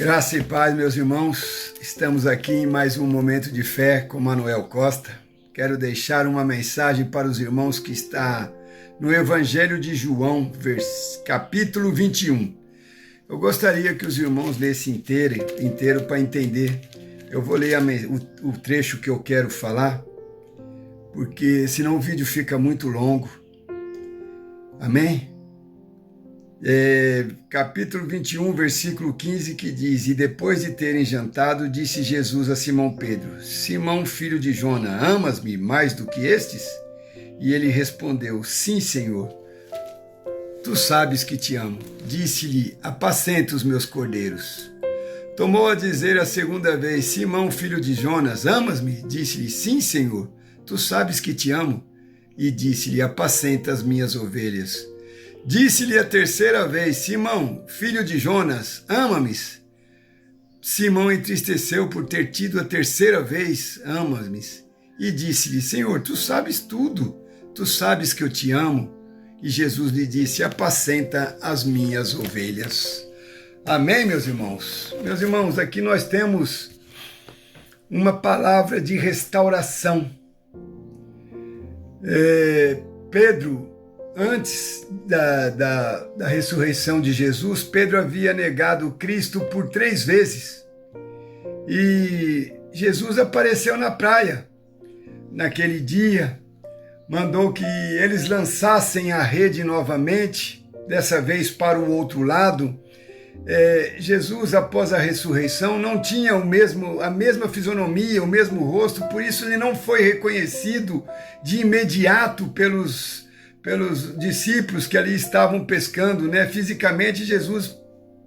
Graça e paz, meus irmãos. Estamos aqui em mais um Momento de Fé com Manuel Costa. Quero deixar uma mensagem para os irmãos que está no Evangelho de João, capítulo 21. Eu gostaria que os irmãos lessem inteiro para entender. Eu vou ler o trecho que eu quero falar, porque senão o vídeo fica muito longo. Amém? Capítulo 21, versículo 15, que diz: E depois de terem jantado, disse Jesus a Simão Pedro: Simão, filho de Jona, amas-me mais do que estes? E ele respondeu: Sim, Senhor, tu sabes que te amo. Disse-lhe: Apacenta os meus cordeiros. Tomou a dizer a segunda vez: Simão, filho de Jonas, amas-me? Disse-lhe: Sim, Senhor, tu sabes que te amo. E disse-lhe: Apacenta as minhas ovelhas. Disse-lhe a terceira vez: Simão, filho de Jonas, ama-me? Simão entristeceu por ter tido a terceira vez: Amas-me? E disse-lhe: Senhor, tu sabes tudo, tu sabes que eu te amo. E Jesus lhe disse: Apacenta as minhas ovelhas. Amém, meus irmãos? Meus irmãos, aqui nós temos uma palavra de restauração. Pedro, antes da ressurreição de Jesus, Pedro havia negado Cristo por 3 vezes. E Jesus apareceu na praia. Naquele dia, mandou que eles lançassem a rede novamente, dessa vez para o outro lado. Jesus, após a ressurreição, não tinha a mesma fisionomia, o mesmo rosto, por isso ele não foi reconhecido de imediato pelos discípulos que ali estavam pescando, né? Fisicamente, Jesus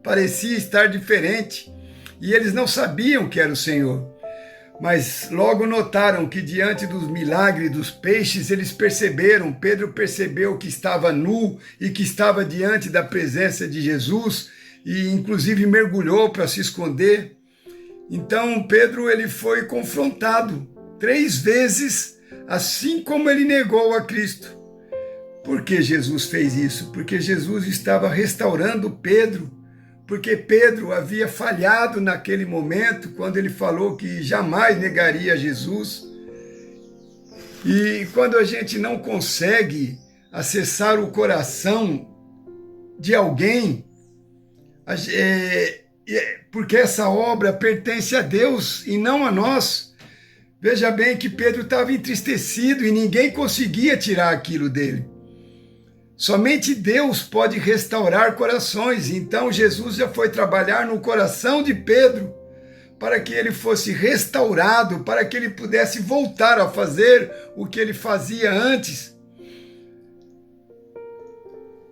parecia estar diferente e eles não sabiam que era o Senhor. Mas logo notaram que diante dos milagres dos peixes, eles perceberam, Pedro percebeu que estava nu e que estava diante da presença de Jesus e inclusive mergulhou para se esconder. Então Pedro ele foi confrontado 3 vezes, assim como ele negou a Cristo. Por que Jesus fez isso? Porque Jesus estava restaurando Pedro, porque Pedro havia falhado naquele momento, quando ele falou que jamais negaria Jesus. E quando a gente não consegue acessar o coração de alguém, porque essa obra pertence a Deus e não a nós. Veja bem que Pedro estava entristecido e ninguém conseguia tirar aquilo dele. Somente Deus pode restaurar corações. Então Jesus já foi trabalhar no coração de Pedro para que ele fosse restaurado, para que ele pudesse voltar a fazer o que ele fazia antes.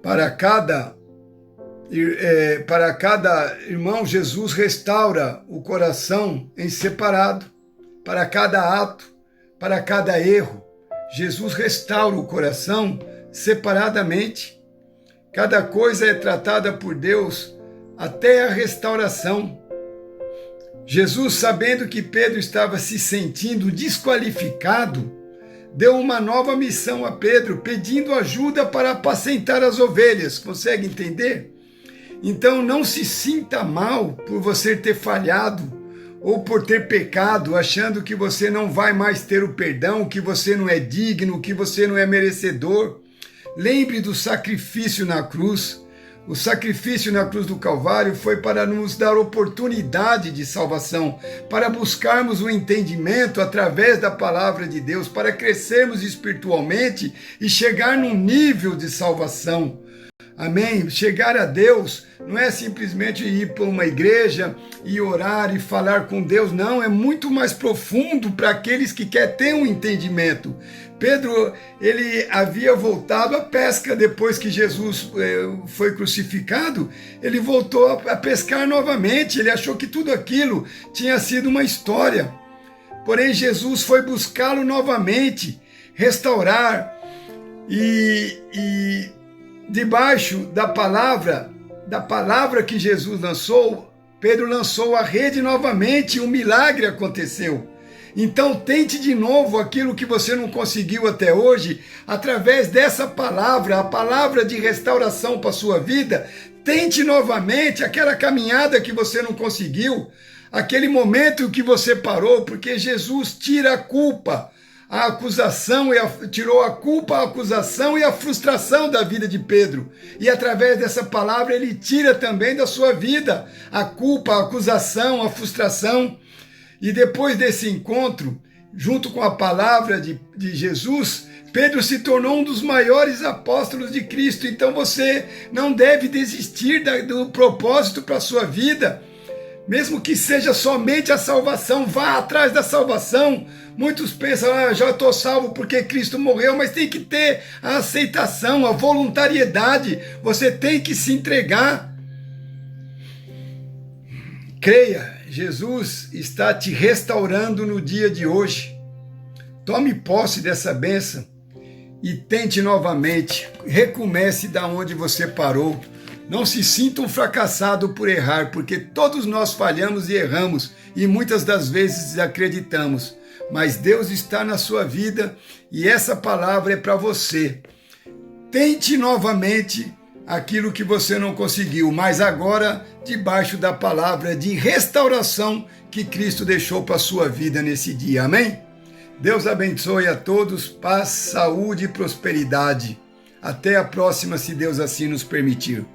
Para cada irmão, Jesus restaura o coração em separado. Para cada ato, para cada erro, Jesus restaura o coração separadamente. Cada coisa é tratada por Deus até a restauração. Jesus, sabendo que Pedro estava se sentindo desqualificado, deu uma nova missão a Pedro, pedindo ajuda para apacentar as ovelhas. Consegue entender? Então não se sinta mal por você ter falhado ou por ter pecado, achando que você não vai mais ter o perdão, que você não é digno, que você não é merecedor. Lembre do sacrifício na cruz. O sacrifício na cruz do Calvário foi para nos dar oportunidade de salvação, para buscarmos o entendimento através da palavra de Deus, para crescermos espiritualmente e chegar num nível de salvação. Amém? Chegar a Deus não é simplesmente ir para uma igreja e orar e falar com Deus, não, é muito mais profundo para aqueles que querem ter um entendimento. Pedro, ele havia voltado à pesca depois que Jesus foi crucificado, ele voltou a pescar novamente, ele achou que tudo aquilo tinha sido uma história. Porém, Jesus foi buscá-lo novamente, restaurar e debaixo da palavra que Jesus lançou, Pedro lançou a rede novamente e um milagre aconteceu. Então tente de novo aquilo que você não conseguiu até hoje, através dessa palavra, a palavra de restauração para a sua vida. Tente novamente aquela caminhada que você não conseguiu, aquele momento que você parou, porque Jesus tira a culpa, a acusação, tirou a culpa, a acusação e a frustração da vida de Pedro. E através dessa palavra ele tira também da sua vida a culpa, a acusação, a frustração. E depois desse encontro, junto com a palavra de Jesus, Pedro se tornou um dos maiores apóstolos de Cristo. Então você não deve desistir do propósito para a sua vida, mesmo que seja somente a salvação. Vá atrás da salvação. Muitos pensam, já estou salvo porque Cristo morreu, mas tem que ter a aceitação, a voluntariedade. Você tem que se entregar. Creia, Jesus está te restaurando no dia de hoje. Tome posse dessa bênção e tente novamente. Recomece da onde você parou. Não se sinta um fracassado por errar, porque todos nós falhamos e erramos e muitas das vezes desacreditamos. Mas Deus está na sua vida e essa palavra é para você. Tente novamente aquilo que você não conseguiu, mas agora debaixo da palavra de restauração que Cristo deixou para a sua vida nesse dia. Amém? Deus abençoe a todos, paz, saúde e prosperidade. Até a próxima, se Deus assim nos permitir.